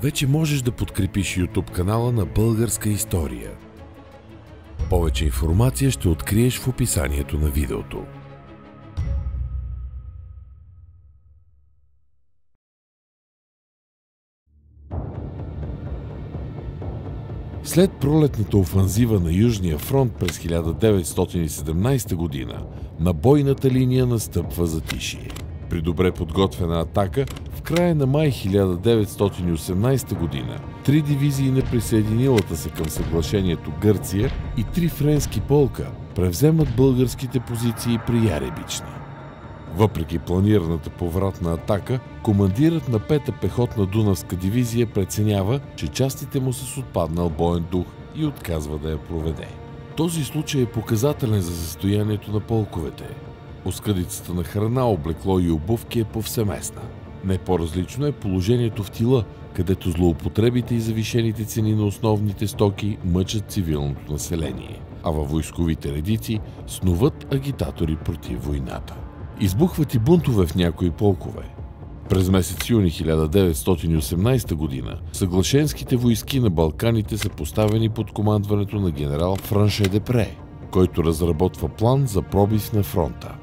вече можеш да подкрепиш YouTube канала на Българска история. Повече информация ще откриеш в описанието на видеото. След пролетната офанзива на Южния фронт през 1917 година, на бойната линия настъпва затишие. При добре подготвена атака, в края на май 1918 година, 3 дивизии на присъединилата се към съглашението Гърция и 3 френски полка превземат българските позиции при Яребична. Въпреки планираната повратна атака, командирът на 5-та пехотна Дунавска дивизия преценява, че частите му са с отпаднал боен дух и отказва да я проведе. Този случай е показателен за състоянието на полковете. Оскъдицата на храна, облекло и обувки е повсеместна. Не по-различно е положението в тила, където злоупотребите и завишените цени на основните стоки мъчат цивилното население, а във войсковите редици снуват агитатори против войната. Избухват и бунтове в някои полкове. През месец юни 1918 година съглашенските войски на Балканите са поставени под командването на генерал Франше Депре, който разработва план за пробив на фронта.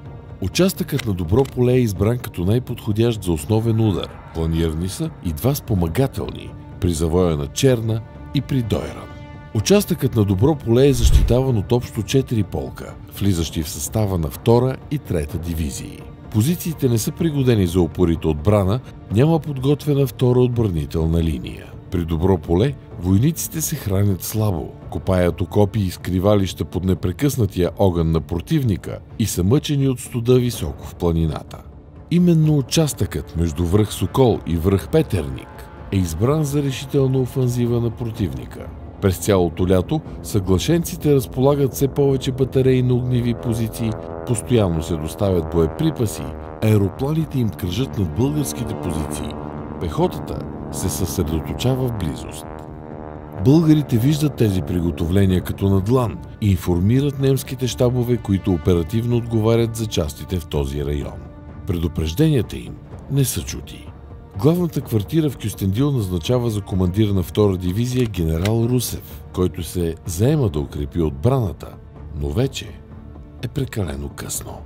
Участъкът на Добро поле е избран като най-подходящ за основен удар. Планирани са и 2 спомагателни при завоя на Черна и при Дойран. Участъкът на Добро поле е защитаван от общо 4 полка, влизащи в състава на 2 и 3 дивизии. Позициите не са пригодени за упорита отбрана, няма подготвена 2 отбранителна линия. При Добро поле войниците се хранят слабо, копаят окопи и скривалища под непрекъснатия огън на противника и са мъчени от студа високо в планината. Именно участъкът между връх Сокол и връх Петерник е избран за решителна офанзива на противника. През цялото лято съглашенците разполагат все повече батареи на огневи позиции, постоянно се доставят боеприпаси, аеропланите им кръжат над българските позиции, пехотата се съсредоточава в близост. Българите виждат тези приготовления като на длан и информират немските щабове, които оперативно отговарят за частите в този район. Предупрежденията им не са чути. Главната квартира в Кюстендил назначава за командир на 2 дивизия генерал Русев, който се заема да укрепи отбраната, но вече е прекалено късно.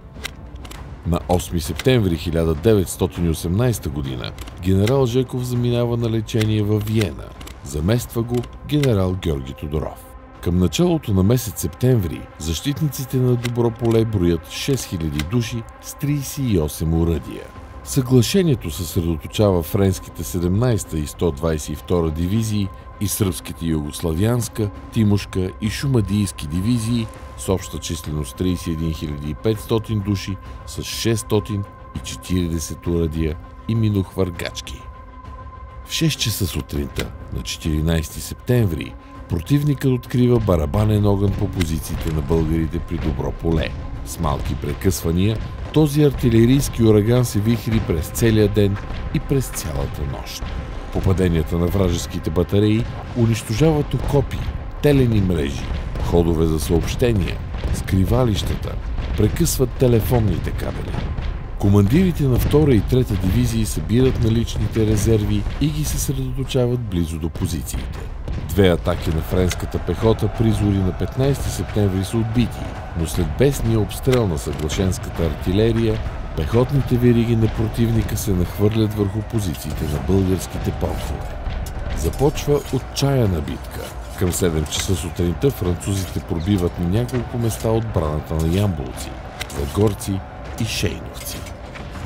На 8 септември 1918 година генерал Жеков заминава на лечение във Виена. Замества го генерал Георги Тодоров. Към началото на месец септември защитниците на Добро поле броят 6000 души с 38 оръдия. Съглашението съсредоточава френските 17-та и 122 дивизии и сръбските югославянска, Тимошка и шумадийски дивизии с обща численост 31 500 души с 640 оръдия и минохвъргачки. В 6 часа сутринта на 14 септември противникът открива барабанен огън по позициите на българите при Добро поле. С малки прекъсвания този артилерийски ураган се вихри през целия ден и през цялата нощ. Попаденията на вражеските батареи унищожават окопи, телени мрежи, ходове за съобщения, скривалищата, прекъсват телефонните кабели. Командирите на 2 и 3 дивизии събират наличните резерви и ги съсредоточават близо до позициите. 2 атаки на френската пехота при зори на 15 септември са отбити, но след бесния обстрел на съглашенската артилерия, пехотните вериги на противника се нахвърлят върху позициите на българските полкове. Започва отчаяна битка. Към 7 часа сутринта французите пробиват на няколко места отбраната на Ямболци, Загорци и Шейновци.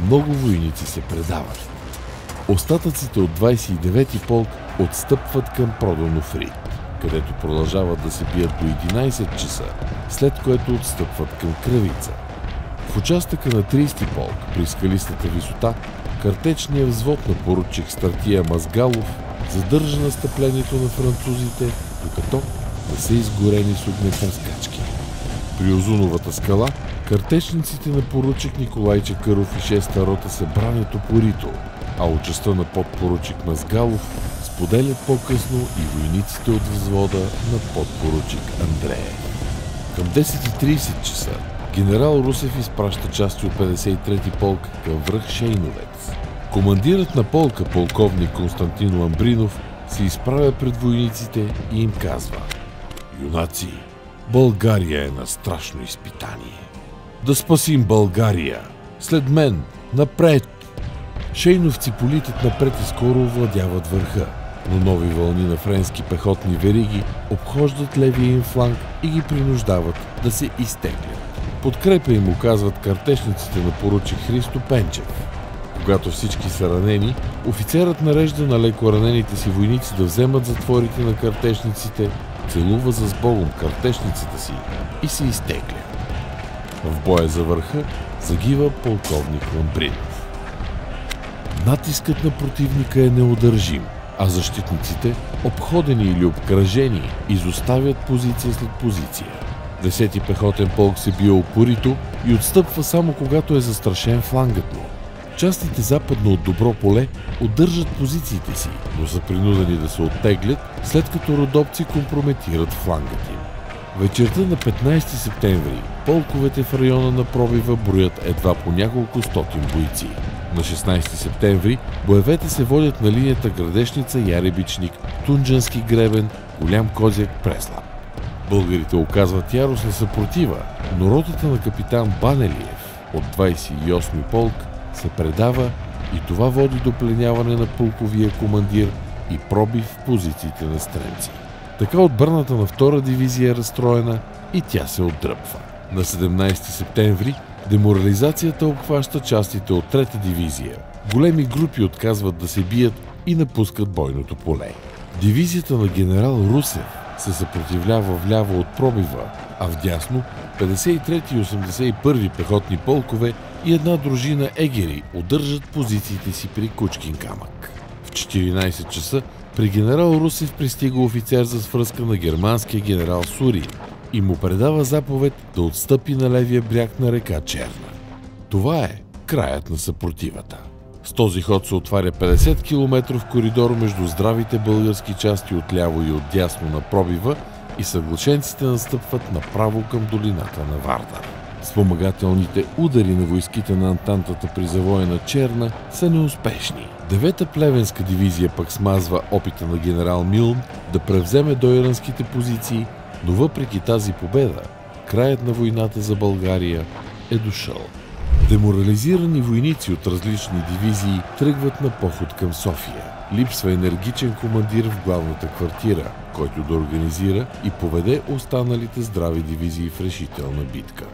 Много войници се предават. Остатъците от 29-ти полк отстъпват към Проданов Рид, където продължават да се бият до 11 часа, след което отстъпват към Кръвица. В участъка на 30-ти полк, при скалистата висота, картечният взвод на поручик Стартия Мазгалов задържа настъплението на французите, докато не са изгорени с огнепръскачки. При Озуновата скала картечниците на поручик Николай Чакъров и 6-та рота се бранят упорито, а от частта на подпоручик Мазгалов споделят по-късно и войниците от взвода на подпоручик Андреев. Към 10:30 часа генерал Русев изпраща части от 53-ти полк към връх Шейновец. Командирът на полка, полковник Константин Ламбринов, се изправя пред войниците и им казва: „Юнаци, България е на страшно изпитание. Да спасим България! След мен! Напред!“ Шейновци политят напред и скоро овладяват върха, но нови вълни на френски пехотни вериги обхождат левия им фланг и ги принуждават да се изтеглят. Подкрепа им оказват картечниците на поручик Христо Пенчев. Когато всички са ранени, офицерът нарежда на леко ранените си войници да вземат затворите на картечниците, целува за сбогом картечницата си и се изтегля. В боя за върха загива полковник Ламбринов. Натискът на противника е неудържим, а защитниците, обходени или обкръжени, изоставят позиция след позиция. 10-ти пехотен полк се бие упорито и отстъпва само когато е застрашен флангът му. Частите западно от Добро поле удържат позициите си, но са принудени да се оттеглят, след като родопци компрометират флангът им. Вечерта на 15 септември полковете в района на пробива броят едва по няколко стотин бойци. На 16 септември боевете се водят на линията Градешница, Яребичник, Тунджански гребен, Голям Козяк, Преслав. Българите оказват яростна съпротива, но ротата на капитан Банелиев от 28-ми полк се предава и това води до пленяване на полковия командир и пробив в позициите на Стремци. Така отбраната на 2-ра дивизия е разстроена и тя се отдръпва. На 17 септември деморализацията обхваща частите от 3-та дивизия. Големи групи отказват да се бият и напускат бойното поле. Дивизията на генерал Русев се съпротивлява вляво от пробива, а вдясно 53-ти и 81-ви пехотни полкове и една дружина егери удържат позициите си при Кучкин камък. В 14 часа при генерал Русев пристига офицер за свръзка на германския генерал Сурин и му предава заповед да отстъпи на левия бряг на река Черна. Това е краят на съпротивата. С този ход се отваря 50 км коридор между здравите български части отляво и отдясно на пробива и съглашенците настъпват направо към долината на Вардар. Спомагателните удари на войските на Антантата при завоя на Черна са неуспешни. 9-та плевенска дивизия пък смазва опита на генерал Милн да превземе дойранските позиции, но въпреки тази победа, краят на войната за България е дошъл. Деморализирани войници от различни дивизии тръгват на поход към София. Липсва енергичен командир в главната квартира, който да организира и поведе останалите здрави дивизии в решителна битка.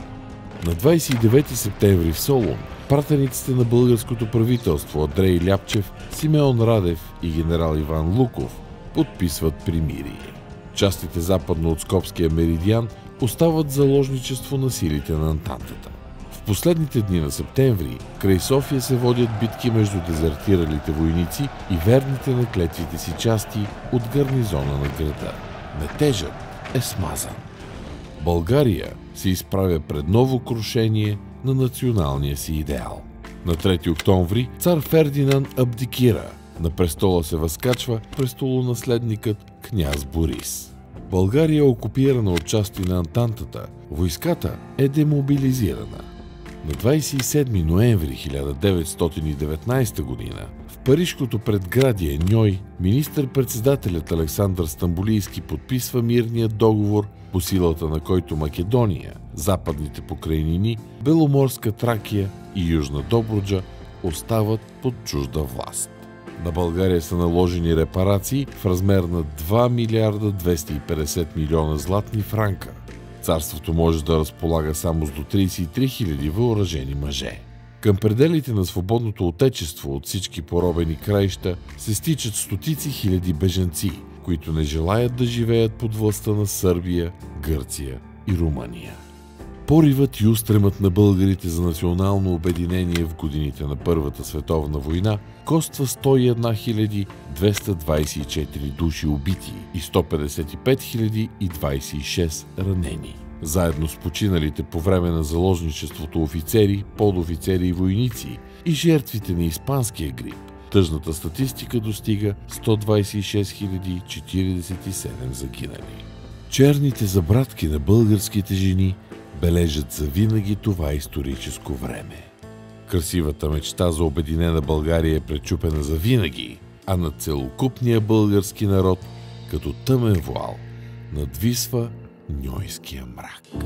На 29 септември в Солун пратениците на българското правителство Андрей Ляпчев, Симеон Радев и генерал Иван Луков подписват примирие. Частите западно от Скопския меридиан остават заложничество на силите на Антантата. В последните дни на септември край София се водят битки между дезертиралите войници и верните на клетвите си части от гарнизона на града. Метежът е смазан. България се изправя пред ново крушение на националния си идеал. На 3 октомври цар Фердинанд абдикира. На престола се възкачва престолонаследникът княз Борис. България е окупирана от части на Антантата. Войската е демобилизирана. На 27 ноември 1919 година в парижкото предградие Ньой министър-председателят Александър Стамболийски подписва мирния договор, по силата на който Македония, западните покрайнини, Беломорска Тракия и Южна Добруджа остават под чужда власт. На България са наложени репарации в размер на 2 милиарда 250 милиона златни франка. Царството може да разполага само с до 33 000 въоръжени мъже. Към пределите на свободното отечество от всички поробени краища се стичат стотици хиляди бежанци, които не желаят да живеят под властта на Сърбия, Гърция и Румъния. Поривът и устремът на българите за национално обединение в годините на Първата световна война коства 101 224 души убити и 155 026 ранени. Заедно с починалите по време на заложничеството офицери, подофицери и войници и жертвите на испанския грип, тъжната статистика достига 126 047 загинали. Черните забратки на българските жени бележат завинаги това историческо време. Красивата мечта за обединена България е пречупена завинаги, а на целокупния български народ като тъмен вуал надвисва Ньойския мрак.